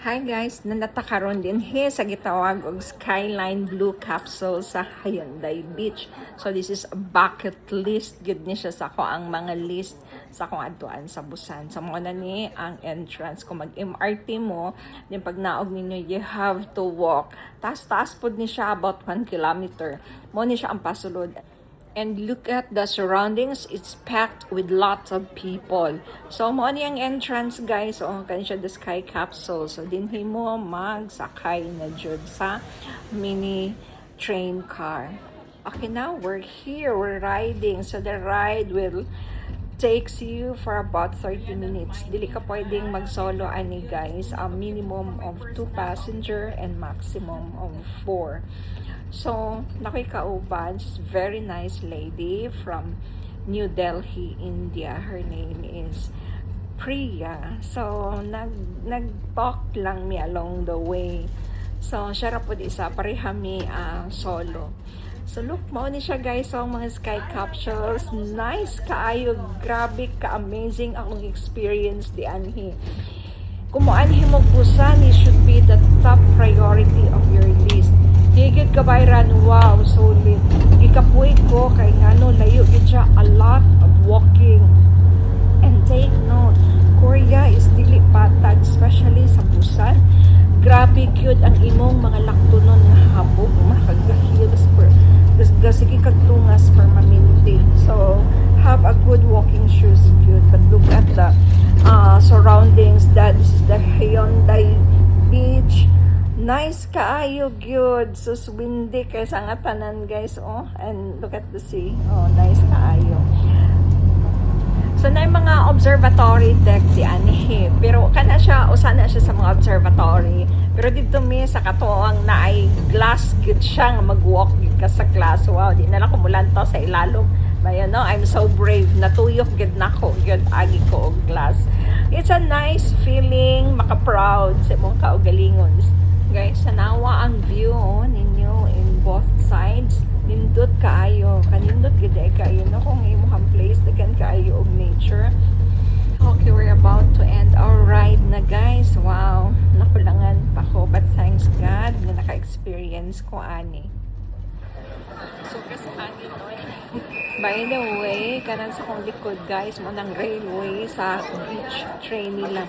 Hi guys, nanatakaron din sa gitawag og Skyline Blue Capsule sa Hyundai Beach. So this is a bucket list gid ni siya sa ko ang mga list sa kung adtuan sa Busan. So mo na ni ang entrance kung mag-MRT mo, din pag naog ninyo you have to walk. Taas pud ni siya about 1 kilometer. Mo ni siya ang pasulod. And look at the surroundings, it's packed with lots of people. So, mo ni ang entrance guys, so kani siya the Sky Capsule. So, dinhi mo magsakay na jud sa mini train car. Okay, now we're here, we're riding. So, the ride will takes you for about 30 minutes. Dili ka pwedeng mag-solo ani guys. A minimum of 2 passenger and maximum of 4. So, nakikauban, she's a very nice lady from New Delhi, India. Her name is Priya. So, nag-talk lang mi along the way. So, siya ra po isa, parehami solo. So, look mo ni siya guys, so, mga sky capsules. Nice kaayo, grabe ka-amazing akong experience di anhi. Kung mo anhi mo Busan, it should be the top priority of your list. Higit kabayran, wow, solid. Ikapuy ko kay ngano layo gid siya, a lot of walking. And take note, Korea is dili patag, especially sa Busan. Grabe cute ang imong mga laktunon nga habog, mga kagahils per gasigi kagtungas per maminti. So, have a good walking shoes, cute. But look at the surroundings. This is the Hyundai Beach. Nice kaayo gyud, sus windy kay sa nga tanan guys, oh, and look at the sea. Oh, nice kaayo. So na mga observatory deck di ani, pero kana siya usa na siya sa mga observatory, pero dito mi sa katuang na ay glass gyud siya nga mag-walk ka sa glass. Wow, di na lang kumulanto sa ilalom. But I'm so brave. Natuyok gid nako gyud agi ko og glass. It's a nice feeling, maka-proud sa imong kaugalingon. Guys, sanawa ang view ninyo in both sides. Nindot kaayo, kanindot gid kaayo no kung imong place dagan kaayo og nature. Okay, we're about to end our ride na guys. Wow, nakulangan pa ko, but thanks God na naka-experience ko ani. So kasi ani no. By the way, kanan sa kong likod guys, mo nang railway sa beach train nila.